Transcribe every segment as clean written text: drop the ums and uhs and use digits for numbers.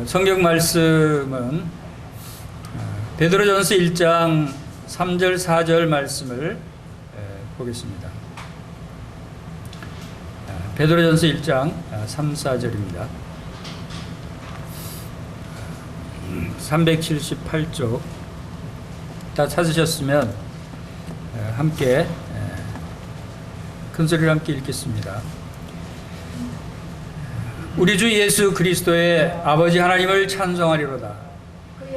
성경 말씀은 베드로전서 1장 3절 4절 말씀을 보겠습니다. 베드로전서 1장 3, 4절입니다. 378쪽 다 찾으셨으면 함께 큰 소리로 함께 읽겠습니다. 우리 주 예수 그리스도의 아버지 하나님을 찬송하리로다.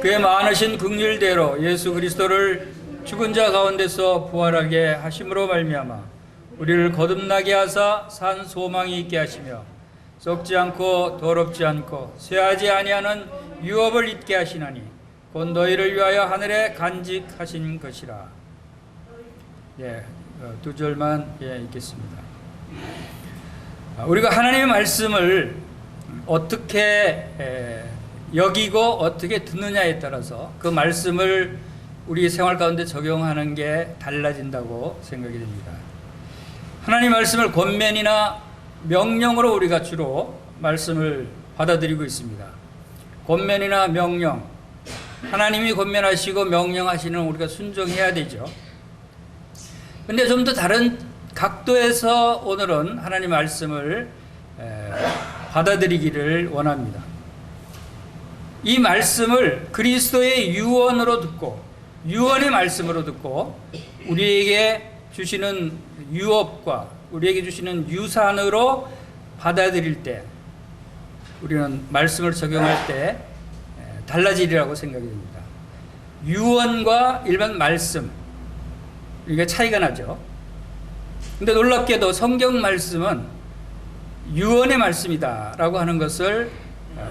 그의 많으신 긍휼대로 예수 그리스도를 죽은 자 가운데서 부활하게 하심으로 말미암아 우리를 거듭나게 하사 산 소망이 있게 하시며 썩지 않고 더럽지 않고 쇠하지 아니하는 유업을 잊게 하시나니 곧 너희를 위하여 하늘에 간직하신 것이라. 두 절만 읽겠습니다. 우리가 하나님의 말씀을 어떻게 여기고 어떻게 듣느냐에 따라서 그 말씀을 우리 생활 가운데 적용하는 게 달라진다고 생각이 됩니다. 하나님 말씀을 권면이나 명령으로 우리가 주로 말씀을 받아들이고 있습니다. 권면이나 명령, 하나님이 권면하시고 명령하시는 우리가 순종해야 되죠. 근데 좀 더 다른 각도에서 오늘은 하나님 말씀을 받아들이기를 원합니다. 이 말씀을 그리스도의 유언으로 듣고 유언의 말씀으로 듣고 우리에게 주시는 유업과 우리에게 주시는 유산으로 받아들일 때 우리는 말씀을 적용할 때 달라지리라고 생각이 됩니다. 유언과 일반 말씀 이게 차이가 나죠. 근데 놀랍게도 성경 말씀은 유언의 말씀이다라고 하는 것을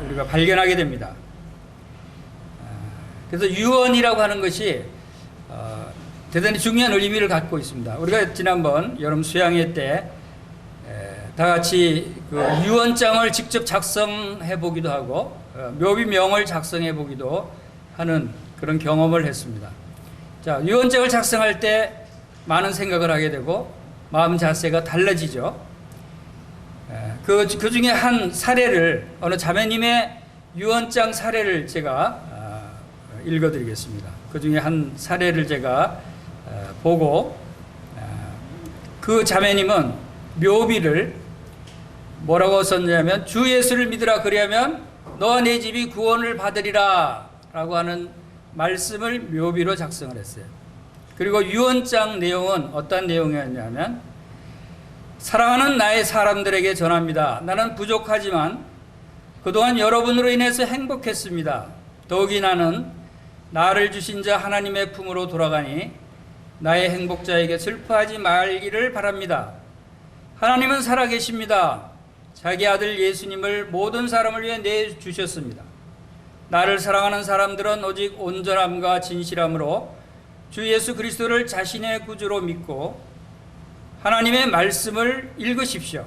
우리가 발견하게 됩니다. 그래서 유언이라고 하는 것이 대단히 중요한 의미를 갖고 있습니다. 우리가 지난번 여름 수양회 때 다 같이 그 유언장을 직접 작성해 보기도 하고 묘비명을 작성해 보기도 하는 그런 경험을 했습니다. 자, 유언장을 작성할 때 많은 생각을 하게 되고 마음 자세가 달라지죠. 그 중에 한 사례를 어느 자매님의 유언장 사례를 제가 읽어드리겠습니다. 그 중에 한 사례를 제가 보고 그 자매님은 묘비를 뭐라고 썼냐면 주 예수를 믿으라 그리하면 너와 내 집이 구원을 받으리라 라고 하는 말씀을 묘비로 작성을 했어요. 그리고 유언장 내용은 어떤 내용이었냐면 사랑하는 나의 사람들에게 전합니다. 나는 부족하지만 그동안 여러분으로 인해서 행복했습니다. 더욱이 나는 나를 주신 자 하나님의 품으로 돌아가니 나의 행복자에게 슬퍼하지 말기를 바랍니다. 하나님은 살아계십니다. 자기 아들 예수님을 모든 사람을 위해 내주셨습니다. 나를 사랑하는 사람들은 오직 온전함과 진실함으로 주 예수 그리스도를 자신의 구주로 믿고 하나님의 말씀을 읽으십시오.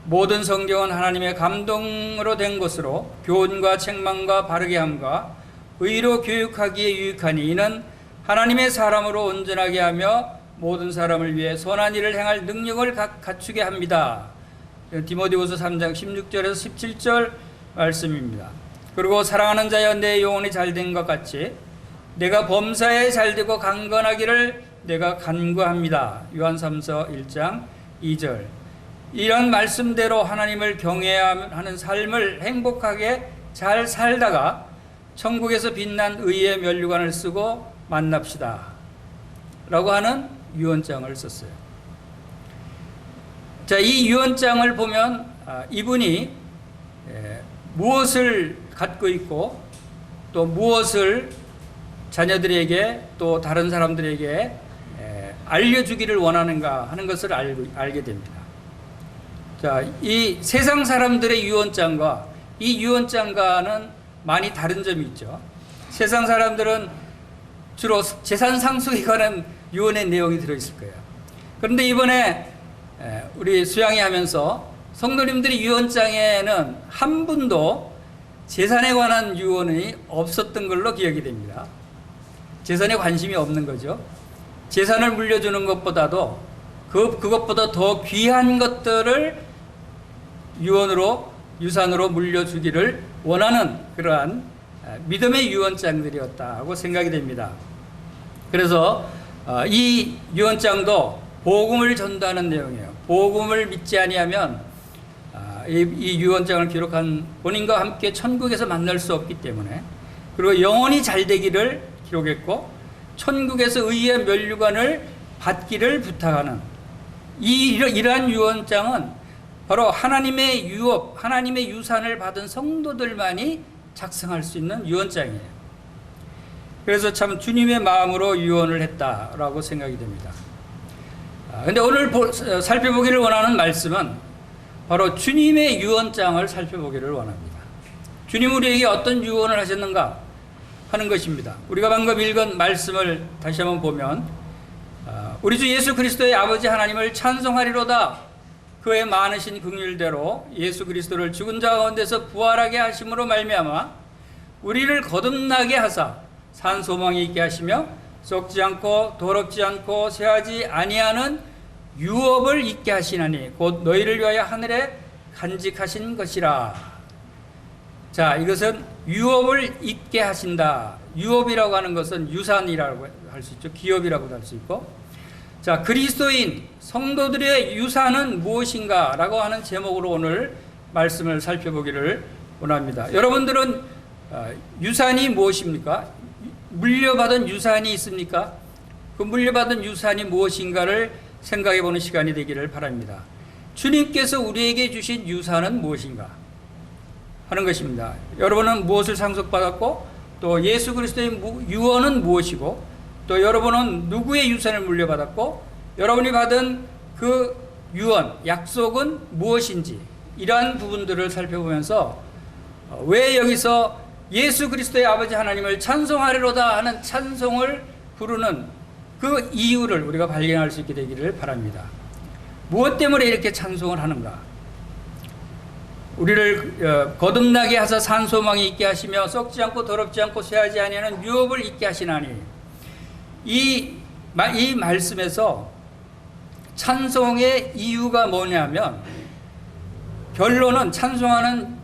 모든 성경은 하나님의 감동으로 된 것으로 교훈과 책망과 바르게 함과 의로 교육하기에 유익하니 이는 하나님의 사람으로 온전하게 하며 모든 사람을 위해 선한 일을 행할 능력을 갖추게 합니다. 디모데후서 3장 16절에서 17절 말씀입니다. 그리고 사랑하는 자여 내 영혼이 잘된 것 같이 내가 범사에 잘되고 강건하기를 내가 간구합니다. 요한3서 1장 2절. 이런 말씀대로 하나님을 경외해야 하는 삶을 행복하게 잘 살다가 천국에서 빛난 의의 면류관을 쓰고 만납시다 라고 하는 유언장을 썼어요. 자, 이 유언장을 보면 이분이 무엇을 갖고 있고 또 무엇을 자녀들에게 또 다른 사람들에게 알려주기를 원하는가 하는 것을 알게 됩니다. 자, 이 세상 사람들의 유언장과 이 유언장과는 많이 다른 점이 있죠. 세상 사람들은 주로 재산 상속에 관한 유언의 내용이 들어있을 거예요. 그런데 이번에 우리 수양회 하면서 성도님들이 유언장에는 한 분도 재산에 관한 유언이 없었던 걸로 기억이 됩니다. 재산에 관심이 없는 거죠. 재산을 물려주는 것보다도 그것보다 더 귀한 것들을 유언으로 유산으로 물려주기를 원하는 그러한 믿음의 유언장들이었다고 생각이 됩니다. 그래서 이 유언장도 복음을 전도하는 내용이에요. 복음을 믿지 아니하면 이 유언장을 기록한 본인과 함께 천국에서 만날 수 없기 때문에, 그리고 영원히 잘 되기를 기록했고 천국에서 의의 면류관을 받기를 부탁하는 이러한 유언장은 바로 하나님의 유업, 하나님의 유산을 받은 성도들만이 작성할 수 있는 유언장이에요. 그래서 참 주님의 마음으로 유언을 했다라고 생각이 됩니다. 근데 오늘 살펴보기를 원하는 말씀은 바로 주님의 유언장을 살펴보기를 원합니다. 주님 우리에게 어떤 유언을 하셨는가 하는 것입니다. 우리가 방금 읽은 말씀을 다시 한번 보면, 우리 주 예수 그리스도의 아버지 하나님을 찬송하리로다. 그의 많으신 긍휼대로 예수 그리스도를 죽은 자 가운데서 부활하게 하심으로 말미암아 우리를 거듭나게 하사 산 소망이 있게 하시며 썩지 않고 더럽지 않고 쇠하지 아니하는 유업을 있게 하시나니 곧 너희를 위하여 하늘에 간직하신 것이라. 자, 이것은 유업을 있게 하신다. 유업이라고 하는 것은 유산이라고 할 수 있죠. 기업이라고도 할 수 있고. 자, 그리스도인 성도들의 유산은 무엇인가 라고 하는 제목으로 오늘 말씀을 살펴보기를 원합니다. 여러분들은 유산이 무엇입니까? 물려받은 유산이 있습니까? 그 물려받은 유산이 무엇인가를 생각해 보는 시간이 되기를 바랍니다. 주님께서 우리에게 주신 유산은 무엇인가 하는 것입니다. 여러분은 무엇을 상속받았고, 또 예수 그리스도의 유언은 무엇이고, 또 여러분은 누구의 유산을 물려받았고, 여러분이 받은 그 유언, 약속은 무엇인지, 이러한 부분들을 살펴보면서 왜 여기서 예수 그리스도의 아버지 하나님을 찬송하리로다 하는 찬송을 부르는 그 이유를 우리가 발견할 수 있게 되기를 바랍니다. 무엇 때문에 이렇게 찬송을 하는가? 우리를 거듭나게 하사 산 소망이 있게 하시며 썩지 않고 더럽지 않고 쇠하지 아니하는 유업을 있게 하시나니, 이 말씀에서 찬송의 이유가 뭐냐면, 결론은 찬송하는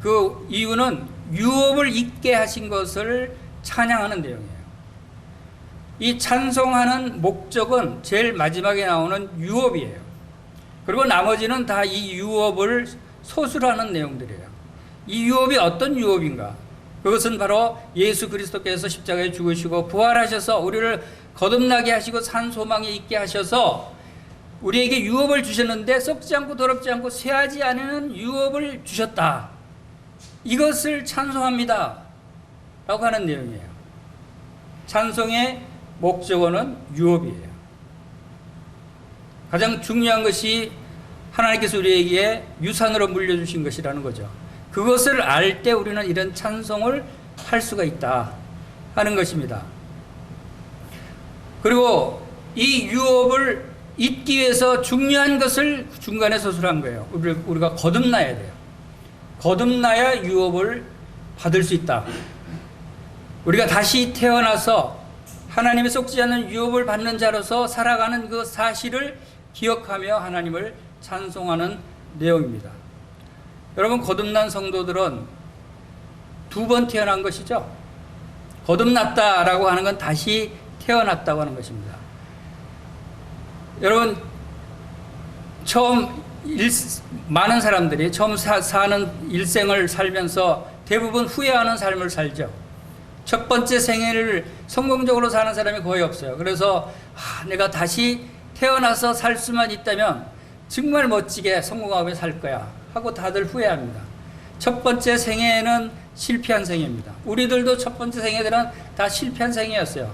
그 이유는 유업을 있게 하신 것을 찬양하는 내용이에요. 이 찬송하는 목적은 제일 마지막에 나오는 유업이에요. 그리고 나머지는 다 이 유업을 소술하는 내용들이에요. 이 유업이 어떤 유업인가? 그것은 바로 예수 그리스도께서 십자가에 죽으시고 부활하셔서 우리를 거듭나게 하시고 산 소망이 있게 하셔서 우리에게 유업을 주셨는데 썩지 않고 더럽지 않고 쇠하지 않는 유업을 주셨다. 이것을 찬송합니다 라고 하는 내용이에요. 찬송의 목적어는 유업이에요. 가장 중요한 것이 하나님께서 우리에게 유산으로 물려주신 것이라는 거죠. 그것을 알 때 우리는 이런 찬송을 할 수가 있다 하는 것입니다. 그리고 이 유업을 잊기 위해서 중요한 것을 중간에 서술한 거예요. 우리가 거듭나야 돼요. 거듭나야 유업을 받을 수 있다. 우리가 다시 태어나서 하나님의 썩지 않는 유업을 받는 자로서 살아가는 그 사실을 기억하며 하나님을 찬송하는 내용입니다. 여러분, 거듭난 성도들은 두 번 태어난 것이죠. 거듭났다라고 하는 건 다시 태어났다고 하는 것입니다. 여러분, 많은 사람들이 처음 사는 일생을 살면서 대부분 후회하는 삶을 살죠. 첫 번째 생애를 성공적으로 사는 사람이 거의 없어요. 그래서 내가 다시 태어나서 살 수만 있다면 정말 멋지게 성공하며 살 거야 하고 다들 후회합니다. 첫 번째 생애는 실패한 생애입니다. 우리들도 첫 번째 생애들은 다 실패한 생애였어요.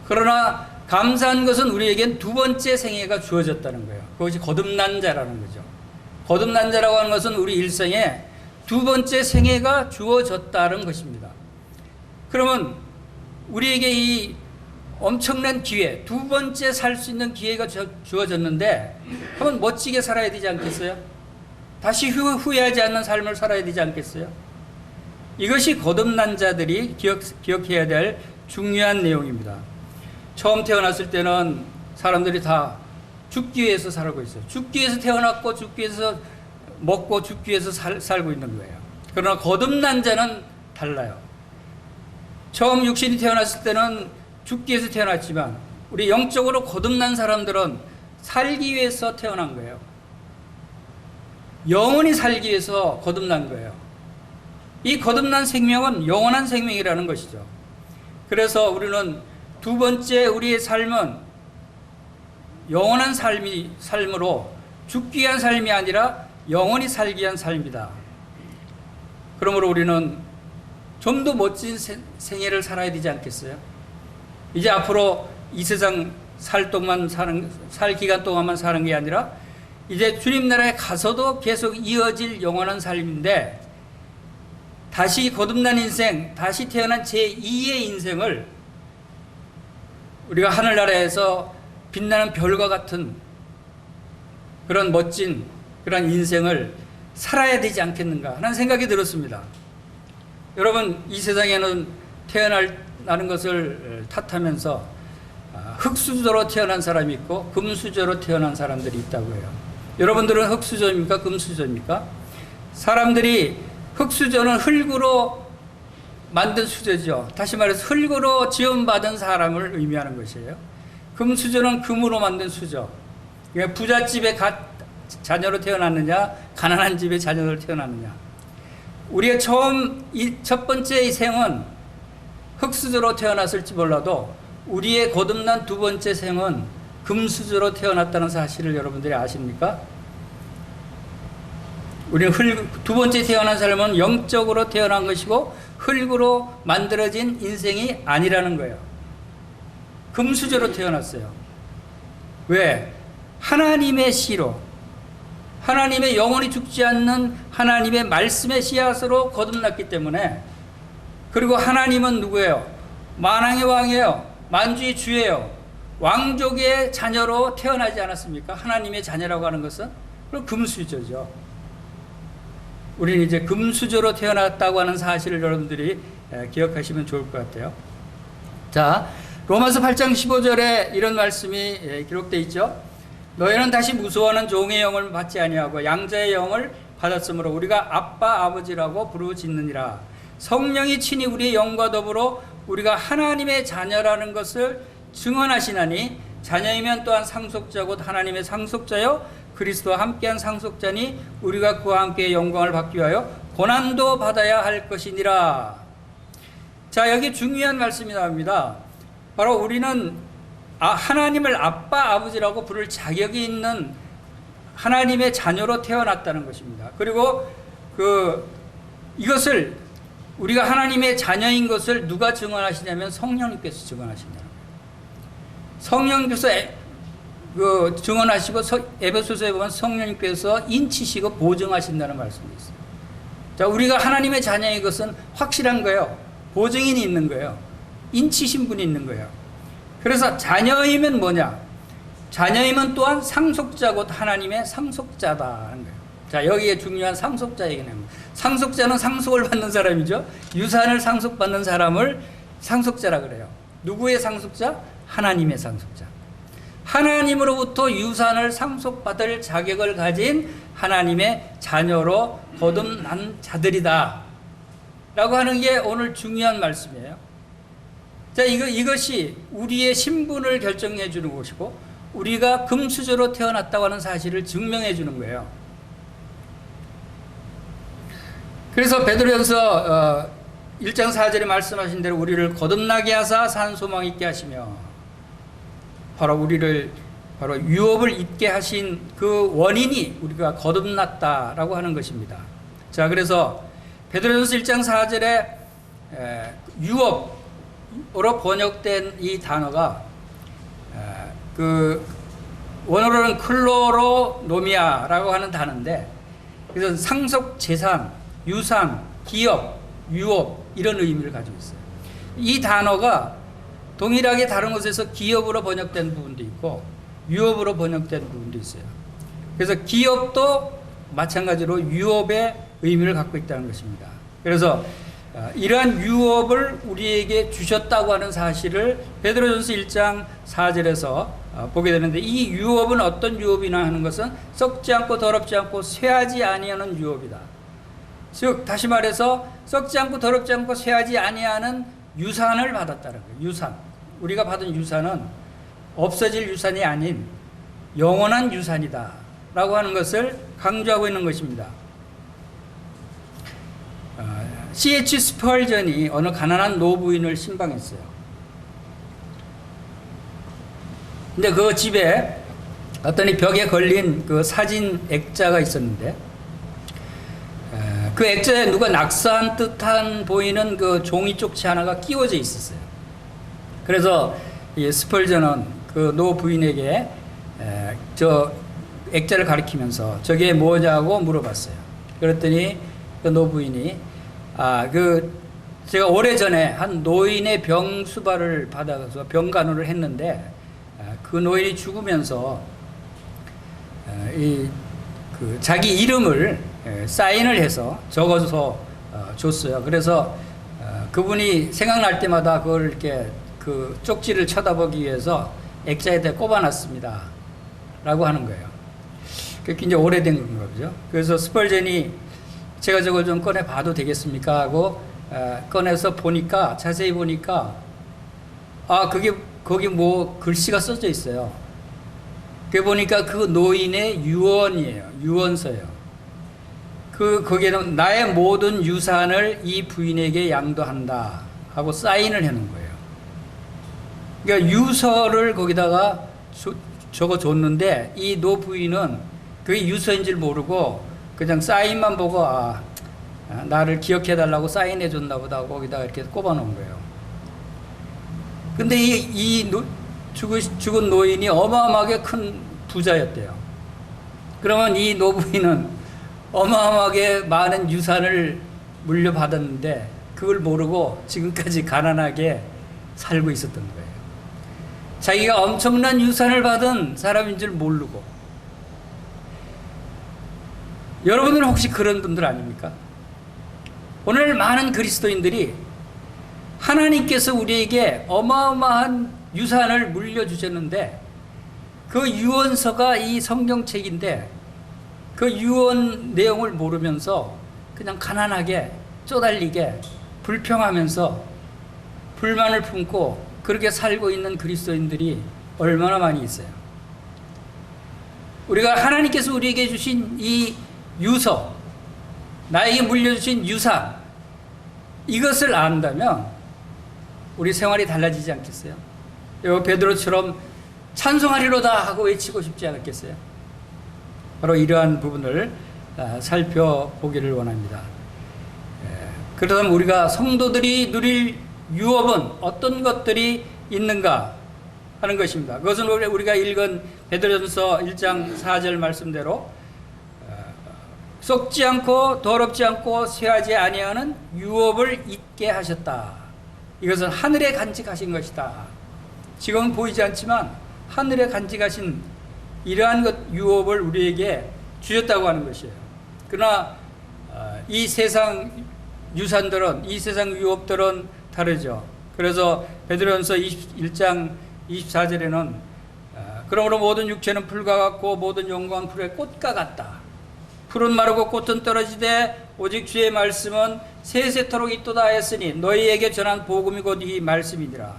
그러나 감사한 것은 우리에겐 두 번째 생애가 주어졌다는 거예요. 그것이 거듭난 자라는 거죠. 거듭난 자라고 하는 것은 우리 일생에 두 번째 생애가 주어졌다는 것입니다. 그러면 우리에게 이 엄청난 기회, 두 번째 살 수 있는 기회가 주어졌는데 한번 멋지게 살아야 되지 않겠어요? 다시 후회하지 않는 삶을 살아야 되지 않겠어요? 이것이 거듭난 자들이 기억해야 될 중요한 내용입니다. 처음 태어났을 때는 사람들이 다 죽기 위해서 살고 있어요. 죽기 위해서 태어났고 죽기 위해서 먹고 죽기 위해서 살고 있는 거예요. 그러나 거듭난 자는 달라요. 처음 육신이 태어났을 때는 죽기 위해서 태어났지만 우리 영적으로 거듭난 사람들은 살기 위해서 태어난 거예요. 영원히 살기 위해서 거듭난 거예요. 이 거듭난 생명은 영원한 생명이라는 것이죠. 그래서 우리는 두 번째 우리의 삶은 영원한 삶으로 죽기 위한 삶이 아니라 영원히 살기 위한 삶이다. 그러므로 우리는 좀 더 멋진 생애를 살아야 되지 않겠어요? 이제 앞으로 이 세상 살 기간 동안만 사는 게 아니라 이제 주님 나라에 가서도 계속 이어질 영원한 삶인데, 다시 거듭난 인생, 다시 태어난 제2의 인생을 우리가 하늘나라에서 빛나는 별과 같은 그런 멋진 그런 인생을 살아야 되지 않겠는가 하는 생각이 들었습니다. 여러분, 이 세상에는 태어나는 것을 탓하면서 흙수저로 태어난 사람이 있고 금수저로 태어난 사람들이 있다고 해요. 여러분들은 흙수저입니까? 금수저입니까? 사람들이 흙수저는 흙으로 만든 수저죠. 다시 말해서 흙으로 지원받은 사람을 의미하는 것이에요. 금수저는 금으로 만든 수저. 부잣집의 자녀로 태어났느냐, 가난한 집의 자녀로 태어났느냐. 우리가 첫 번째 생은 흙수저로 태어났을지 몰라도 우리의 거듭난 두 번째 생은 금수저로 태어났다는 사실을 여러분들이 아십니까? 우리는 두 번째 태어난 삶은 영적으로 태어난 것이고 흙으로 만들어진 인생이 아니라는 거예요. 금수저로 태어났어요. 왜? 하나님의 씨로, 하나님의 영원히 죽지 않는 하나님의 말씀의 씨앗으로 거듭났기 때문에. 그리고 하나님은 누구예요? 만왕의 왕이에요. 만주의 주예요. 왕족의 자녀로 태어나지 않았습니까? 하나님의 자녀라고 하는 것은 그럼 금수저죠. 우리는 이제 금수저로 태어났다고 하는 사실을 여러분들이 기억하시면 좋을 것 같아요. 자, 로마서 8장 15절에 이런 말씀이 기록되어 있죠. 너희는 다시 무서워하는 종의 영을 받지 아니하고 양자의 영을 받았으므로 우리가 아빠 아버지라고 부르짖느니라. 성령이 친히 우리의 영과 더불어 우리가 하나님의 자녀라는 것을 증언하시나니, 자녀이면 또한 상속자 곧 하나님의 상속자요 그리스도와 함께한 상속자니 우리가 그와 함께 영광을 받기 위하여 고난도 받아야 할 것이니라. 자, 여기 중요한 말씀이 나옵니다. 바로 우리는 하나님을 아빠 아버지라고 부를 자격이 있는 하나님의 자녀로 태어났다는 것입니다. 그리고 이것을 우리가 하나님의 자녀인 것을 누가 증언하시냐면 성령님께서 증언하신다는 거예요. 성령님께서 증언하시고 에베소서에 보면 성령님께서 인치시고 보증하신다는 말씀이 있어요. 자, 우리가 하나님의 자녀인 것은 확실한 거예요. 보증인이 있는 거예요. 인치신 분이 있는 거예요. 그래서 자녀이면 뭐냐? 자녀이면 또한 상속자 곧 하나님의 상속자다는 거예요. 자, 여기에 중요한 상속자 얘기는 상속자는 상속을 받는 사람이죠. 유산을 상속받는 사람을 상속자라 그래요. 누구의 상속자? 하나님의 상속자. 하나님으로부터 유산을 상속받을 자격을 가진 하나님의 자녀로 거듭난 자들이다 라고 하는 게 오늘 중요한 말씀이에요. 자, 이것이 우리의 신분을 결정해 주는 것이고 우리가 금수저로 태어났다고 하는 사실을 증명해 주는 거예요. 그래서 베드로전서 1장 4절에 말씀하신 대로 우리를 거듭나게 하사 산 소망 있게 하시며, 바로 유업을 잊게 하신 그 원인이 우리가 거듭났다라고 하는 것입니다. 자, 그래서 베드로전서 1장 4절에 유업으로 번역된 이 단어가 원어로는 클로로노미아라고 하는 단어인데, 그래서 상속 재산, 유산, 기업, 유업 이런 의미를 가지고 있어요. 이 단어가 동일하게 다른 곳에서 기업으로 번역된 부분도 있고 유업으로 번역된 부분도 있어요. 그래서 기업도 마찬가지로 유업의 의미를 갖고 있다는 것입니다. 그래서 이러한 유업을 우리에게 주셨다고 하는 사실을 베드로전서 1장 4절에서 보게 되는데, 이 유업은 어떤 유업이나 하는 것은 썩지 않고 더럽지 않고 쇠하지 아니하는 유업이다. 즉 다시 말해서 썩지 않고 더럽지 않고 쇠하지 아니하는 유산을 받았다는 거예요. 유산. 우리가 받은 유산은 없어질 유산이 아닌 영원한 유산이다 라고 하는 것을 강조하고 있는 것입니다. C.H. 스펄전이 어느 가난한 노부인을 신방했어요. 근데 그 집에 어떤 벽에 걸린 그 사진 액자가 있었는데, 그 액자에 누가 낙서한 듯한 보이는 그 종이 쪽지 하나가 끼워져 있었어요. 그래서 이 스펄전은 그 노부인에게 저 액자를 가리키면서 저게 뭐냐고 물어봤어요. 그랬더니 그 노부인이 제가 오래전에 한 노인의 병수발을 받아서 병간호를 했는데, 그 노인이 죽으면서 자기 이름을 사인을 해서 적어서 줬어요. 그래서 그분이 생각날 때마다 그걸 이렇게 그 쪽지를 쳐다보기 위해서 액자에다 꼽아놨습니다 라고 하는 거예요. 그게 이제 오래된 건가 보죠. 그래서 스펄전이 제가 저걸 좀 꺼내 봐도 되겠습니까 하고 꺼내서 보니까, 자세히 보니까 거기 뭐 글씨가 써져 있어요. 그게 보니까 그 노인의 유언이에요. 유언서예요. 거기에는 나의 모든 유산을 이 부인에게 양도한다 하고 사인을 해놓은 거예요. 그러니까 유서를 거기다가 적어줬는데, 이 노부인은 그게 유서인 줄 모르고 그냥 사인만 보고 나를 기억해달라고 사인해 줬나 보다 하고 거기다가 이렇게 꼽아놓은 거예요. 근데 죽은 노인이 어마어마하게 큰 부자였대요. 그러면 이 노부인은 어마어마하게 많은 유산을 물려받았는데 그걸 모르고 지금까지 가난하게 살고 있었던 거예요. 자기가 엄청난 유산을 받은 사람인 줄 모르고. 여러분들은 혹시 그런 분들 아닙니까? 오늘 많은 그리스도인들이 하나님께서 우리에게 어마어마한 유산을 물려주셨는데, 그 유언서가 이 성경책인데 그 유언 내용을 모르면서 그냥 가난하게 쪼달리게 불평하면서 불만을 품고 그렇게 살고 있는 그리스도인들이 얼마나 많이 있어요. 우리가 하나님께서 우리에게 주신 이 유서, 나에게 물려주신 유산, 이것을 안다면 우리 생활이 달라지지 않겠어요? 베드로처럼 찬송하리로다 하고 외치고 싶지 않겠어요? 바로 이러한 부분을 살펴보기를 원합니다. 그러면 우리가 성도들이 누릴 유업은 어떤 것들이 있는가 하는 것입니다. 그것은 우리가 읽은 베드로전서 1장 4절 말씀대로 썩지 않고 더럽지 않고 쇠하지 아니하는 유업을 잊게 하셨다. 이것은 하늘에 간직하신 것이다. 지금은 보이지 않지만 하늘에 간직하신 이러한 유업을 우리에게 주셨다고 하는 것이에요. 그러나 이 세상 유산들은, 이 세상 유업들은 다르죠. 그래서 베드로전서 1장 24절에는 그러므로 모든 육체는 풀과 같고 모든 영광 풀의 꽃과 같다. 풀은 마르고 꽃은 떨어지되 오직 주의 말씀은 세세토록 있도다 하였으니 너희에게 전한 복음이 곧 이 말씀이니라.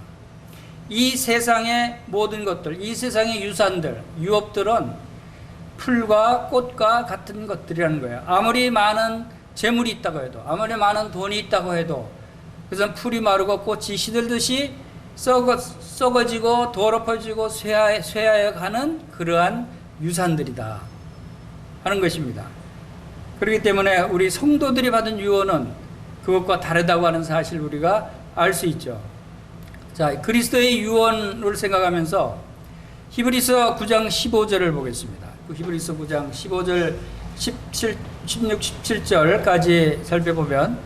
이 세상의 모든 것들, 이 세상의 유산들, 유업들은 풀과 꽃과 같은 것들이라는 거예요. 아무리 많은 재물이 있다고 해도, 아무리 많은 돈이 있다고 해도 그것은 풀이 마르고 꽃이 시들듯이 썩어지고 더럽어지고 쇠하여 가는 그러한 유산들이다 하는 것입니다. 그렇기 때문에 우리 성도들이 받은 유언은 그것과 다르다고 하는 사실을 우리가 알 수 있죠. 자, 그리스도의 유언을 생각하면서 히브리서 9장 15절을 보겠습니다. 히브리서 9장 15절 16, 17절까지 살펴보면,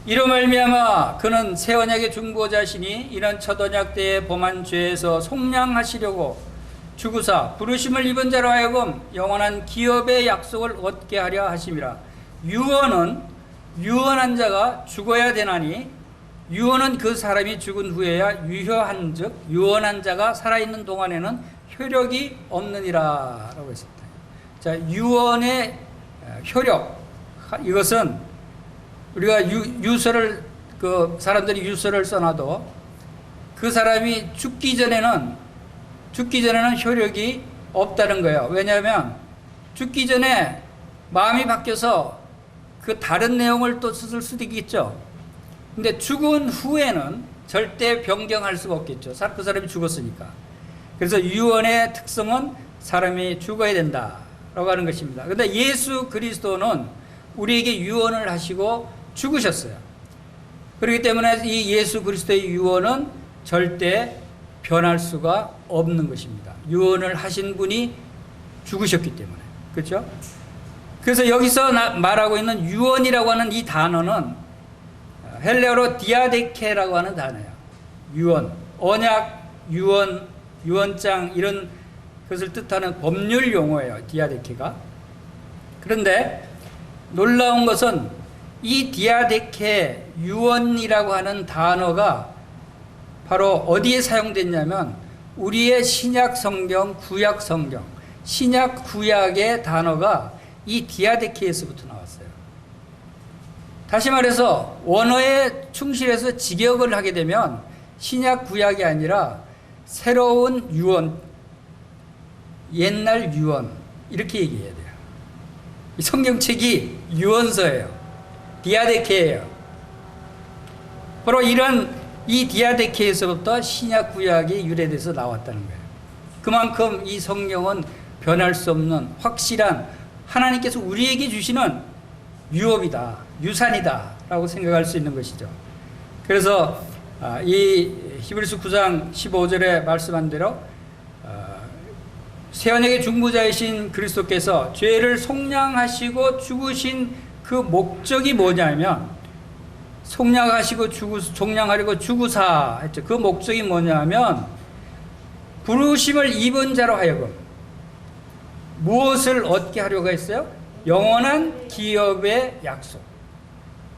이로 말미암아 그는 새 언약의 중보자시니 이는 첫 언약 때에 범한 죄에서 속량하시려고 주구사 부르심을 입은 자로 하여금 영원한 기업의 약속을 얻게 하려 하심이라. 유언은 유언한 자가 죽어야 되나니 유언은 그 사람이 죽은 후에야 유효한즉 유언한 자가 살아있는 동안에는 효력이 없느니라라고 했습니다. 자, 유언의 효력, 이것은 우리가 유서를 그 사람들이 유서를 써놔도 그 사람이 죽기 전에는 효력이 없다는 거예요. 왜냐하면 죽기 전에 마음이 바뀌어서 그 다른 내용을 또 쓸 수도 있겠죠. 근데 죽은 후에는 절대 변경할 수가 없겠죠. 그 사람이 죽었으니까. 그래서 유언의 특성은 사람이 죽어야 된다라고 하는 것입니다. 그런데 예수 그리스도는 우리에게 유언을 하시고 죽으셨어요. 그렇기 때문에 이 예수 그리스도의 유언은 절대 변할 수가 없는 것입니다. 유언을 하신 분이 죽으셨기 때문에. 그렇죠? 그래서 여기서 말하고 있는 유언이라고 하는 이 단어는 헬레어로 디아데케라고 하는 단어예요. 유언, 언약, 유언, 유언장 이런 것을 뜻하는 법률 용어예요. 디아데케가. 그런데 놀라운 것은 이 디아데케 유언이라고 하는 단어가 바로 어디에 사용됐냐면 우리의 신약 성경, 구약 성경, 신약 구약의 단어가 이 디아데케에서부터 나왔어요. 다시 말해서 원어에 충실해서 직역을 하게 되면 신약 구약이 아니라 새로운 유언, 옛날 유언 이렇게 얘기해야 돼요. 이 성경책이 유언서예요. 디아데케예요. 바로 이런 이 디아데케에서부터 신약 구약이 유래돼서 나왔다는 거예요. 그만큼 이 성경은 변할 수 없는 확실한 하나님께서 우리에게 주시는 유업이다, 유산이다 라고 생각할 수 있는 것이죠. 그래서 이 히브리서 9장 15절에 말씀한 대로 새 언약의 중보자이신 그리스도께서 죄를 속량하시고 죽으신 그 목적이 뭐냐면 속량하시고 속량하려고 죽으사 했죠. 그 목적이 뭐냐면 부르심을 입은 자로 하여금 무엇을 얻게 하려고 했어요? 영원한 기업의 약속.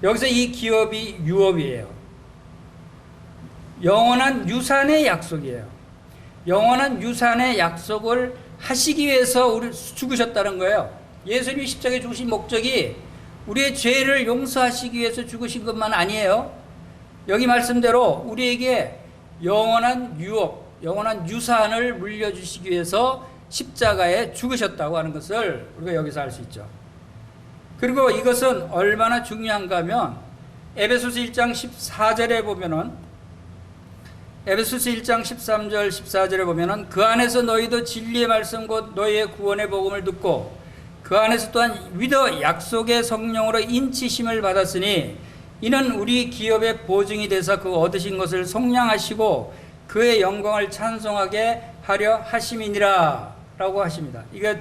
여기서 이 기업이 유업이에요. 영원한 유산의 약속이에요. 영원한 유산의 약속을 하시기 위해서 우리 죽으셨다는 거예요. 예수님이 십자가에 죽으신 목적이 우리의 죄를 용서하시기 위해서 죽으신 것만 아니에요. 여기 말씀대로 우리에게 영원한 유업, 영원한 유산을 물려주시기 위해서 십자가에 죽으셨다고 하는 것을 우리가 여기서 알 수 있죠. 그리고 이것은 얼마나 중요한가 하면 에베소서 1장 14절에 보면은 에베소서 1장 13절 14절에 보면은 그 안에서 너희도 진리의 말씀 곧 너희의 구원의 복음을 듣고 그 안에서 또한 위더 약속의 성령으로 인치심을 받았으니 이는 우리 기업의 보증이 되사 그 얻으신 것을 속량하시고 그의 영광을 찬송하게 하려 하심이니라 라고 하십니다. 이게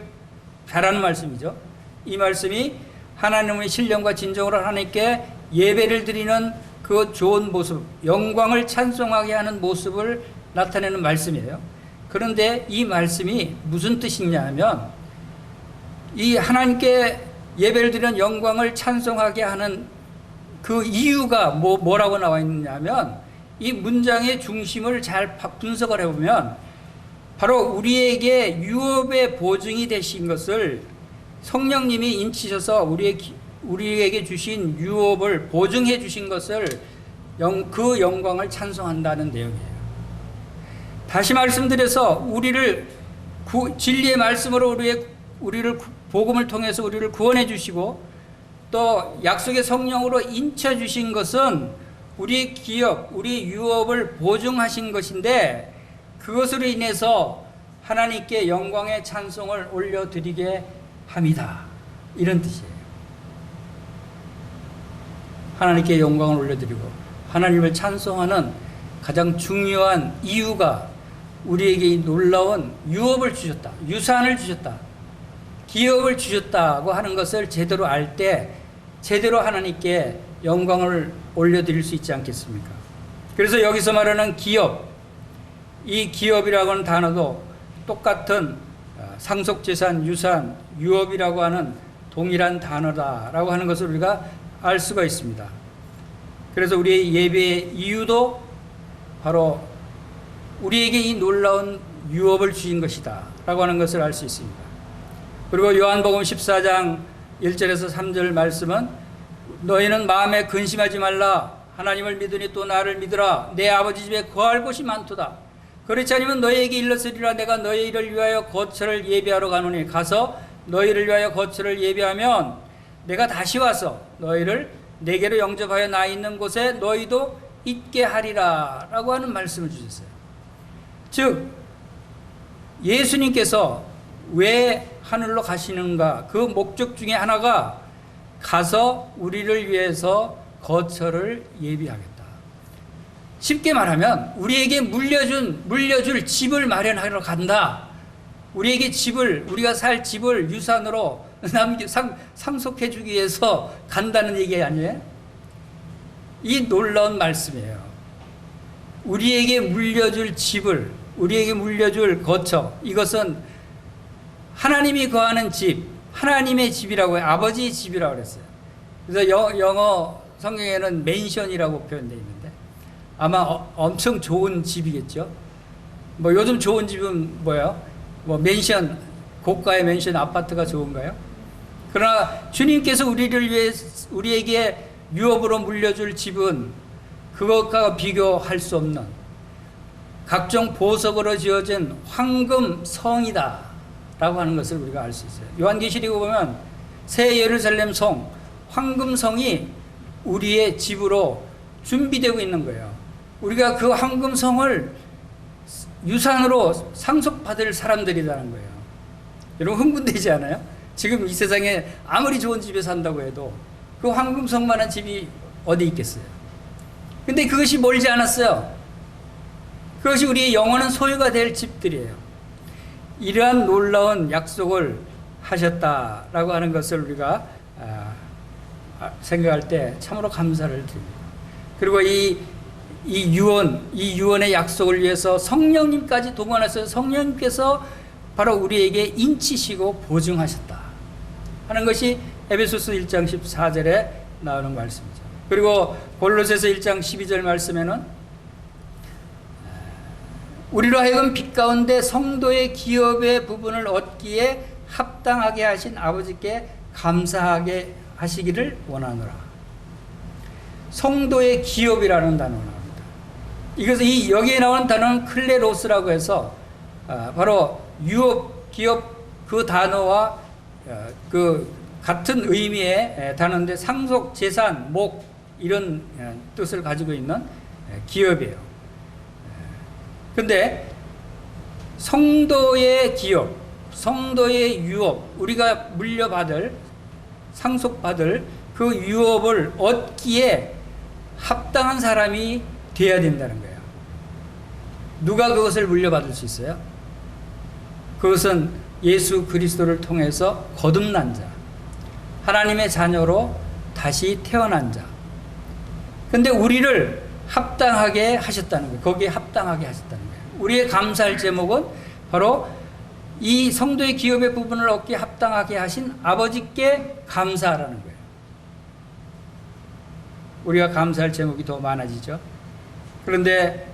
잘하는 말씀이죠. 이 말씀이 하나님의 신령과 진정으로 하나님께 예배를 드리는 그 좋은 모습, 영광을 찬송하게 하는 모습을 나타내는 말씀이에요. 그런데 이 말씀이 무슨 뜻이냐 하면 이 하나님께 예배를 드리는 영광을 찬송하게 하는 그 이유가 뭐라고 나와 있느냐면 이 문장의 중심을 잘 분석을 해보면 바로 우리에게 유업의 보증이 되신 것을 성령님이 인치셔서 우리에게 주신 유업을 보증해 주신 것을 그 영광을 찬송한다는 내용이에요. 다시 말씀드려서 우리를 진리의 말씀으로 우리를 복음을 통해서 우리를 구원해 주시고 또 약속의 성령으로 인쳐 주신 것은 우리의 기업, 우리의 유업을 보증하신 것인데 그것으로 인해서 하나님께 영광의 찬송을 올려드리게 합니다. 이런 뜻이에요. 하나님께 영광을 올려드리고 하나님을 찬송하는 가장 중요한 이유가 우리에게 이 놀라운 유업을 주셨다. 유산을 주셨다. 기업을 주셨다고 하는 것을 제대로 알 때 제대로 하나님께 영광을 올려드릴 수 있지 않겠습니까? 그래서 여기서 말하는 기업, 이 기업이라고 하는 단어도 똑같은 상속재산, 유산, 유업이라고 하는 동일한 단어다라고 하는 것을 우리가 알 수가 있습니다. 그래서 우리의 예배의 이유도 바로 우리에게 이 놀라운 유업을 주신 것이다 라고 하는 것을 알 수 있습니다. 그리고 요한복음 14장 1절에서 3절 말씀은 너희는 마음에 근심하지 말라. 하나님을 믿으니 또 나를 믿으라. 내 아버지 집에 거할 곳이 많도다. 그렇지 않으면 너희에게 일렀으리라. 내가 너희를 위하여 거처를 예비하러 가노니 가서 너희를 위하여 거처를 예비하면 내가 다시 와서 너희를 내게로 영접하여 나 있는 곳에 너희도 있게 하리라 라고 하는 말씀을 주셨어요. 즉 예수님께서 왜 하늘로 가시는가, 그 목적 중에 하나가 가서 우리를 위해서 거처를 예비하겠다. 쉽게 말하면 우리에게 물려줄 집을 마련하러 간다. 우리에게 집을, 우리가 살 집을 유산으로 상속해 주기 위해서 간다는 얘기 아니에요? 이 놀라운 말씀이에요. 우리에게 물려줄 집을, 우리에게 물려줄 거처, 이것은 하나님이 거하는 집, 하나님의 집이라고 해요. 아버지의 집이라고 그랬어요. 그래서 영어 성경에는 맨션이라고 표현되어 있는데 아마 엄청 좋은 집이겠죠. 뭐 요즘 좋은 집은 뭐예요? 뭐 맨션, 고가의 맨션 아파트가 좋은가요? 그러나 주님께서 우리를 위해 우리에게 유업으로 물려줄 집은 그것과 비교할 수 없는 각종 보석으로 지어진 황금성이다 라고 하는 것을 우리가 알 수 있어요. 요한계시록에 보면 새 예루살렘 성, 황금성이 우리의 집으로 준비되고 있는 거예요. 우리가 그 황금성을 유산으로 상속받을 사람들이라는 거예요. 여러분 흥분되지 않아요? 지금 이 세상에 아무리 좋은 집에 산다고 해도 그 황금성만한 집이 어디 있겠어요? 근데 그것이 멀지 않았어요. 그것이 우리의 영원한 소유가 될 집들이에요. 이러한 놀라운 약속을 하셨다라고 하는 것을 우리가 생각할 때 참으로 감사를 드립니다. 그리고 이 유언의 약속을 위해서 성령님까지 동원해서 성령님께서 바로 우리에게 인치시고 보증하셨다 하는 것이 에베소서 1장 14절에 나오는 말씀이죠. 그리고 골로새서 1장 12절 말씀에는 우리로 하여금 빛 가운데 성도의 기업의 부분을 얻기에 합당하게 하신 아버지께 감사하게 하시기를 원하노라. 성도의 기업이라는 단어가 나옵니다. 이것은 여기에 나오는 단어는 클레로스라고 해서 바로 유업, 기업 그 단어와 그 같은 의미의 단어인데 상속, 재산, 목 이런 뜻을 가지고 있는 기업이에요. 그런데 성도의 기업, 성도의 유업, 우리가 물려받을, 상속받을 그 유업을 얻기에 합당한 사람이 되어야 된다는 거예요. 누가 그것을 물려받을 수 있어요? 그것은 예수 그리스도를 통해서 거듭난 자, 하나님의 자녀로 다시 태어난 자. 근데 우리를 합당하게 하셨다는 거예요. 거기에 합당하게 하셨다는 거예요. 우리의 감사할 제목은 바로 이 성도의 기업의 부분을 얻기에 합당하게 하신 아버지께 감사하라는 거예요. 우리가 감사할 제목이 더 많아지죠. 그런데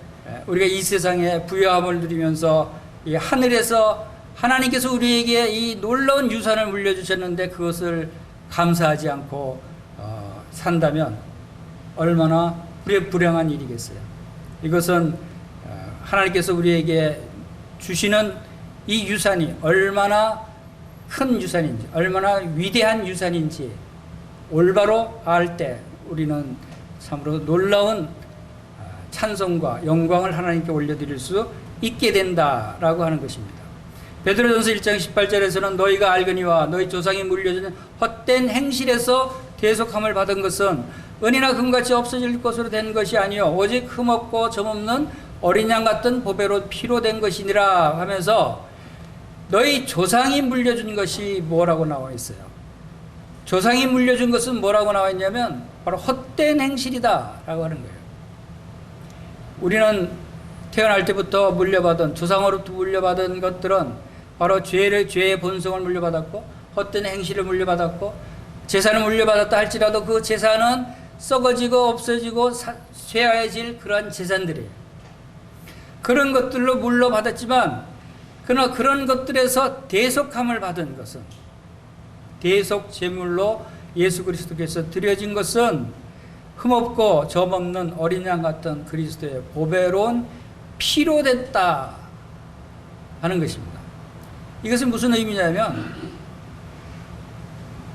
우리가 이 세상에 부유함을 누리면서 이 하늘에서 하나님께서 우리에게 이 놀라운 유산을 물려주셨는데 그것을 감사하지 않고 산다면 얼마나 불행한 일이겠어요. 이것은 하나님께서 우리에게 주시는 이 유산이 얼마나 큰 유산인지, 얼마나 위대한 유산인지 올바로 알 때 우리는 참으로 놀라운 찬송과 영광을 하나님께 올려드릴 수 있게 된다라고 하는 것입니다. 베드로전서 1장 18절에서는 너희가 알거니와 너희 조상이 물려준 헛된 행실에서 대속함을 받은 것은 은이나 금같이 없어질 것으로 된 것이 아니요 오직 흠없고 점없는 어린 양 같은 보배로 피로 된 것이니라 하면서 너희 조상이 물려준 것이 뭐라고 나와 있어요? 조상이 물려준 것은 뭐라고 나와 있냐면 바로 헛된 행실이다 라고 하는 거예요. 우리는 태어날 때부터 물려받은, 조상으로부터 물려받은 것들은 바로 죄의 본성을 물려받았고 헛된 행실을 물려받았고 재산을 물려받았다 할지라도 그 재산은 썩어지고 없어지고 쇠하해질 그러한 재산들이에요. 그런 것들로 물려받았지만 그러나 그런 것들에서 대속함을 받은 것은, 대속 제물로 예수 그리스도께서 드려진 것은 흠없고 점없는 어린 양 같은 그리스도의 보배로운 피로 됐다 하는 것입니다. 이것은 무슨 의미냐면,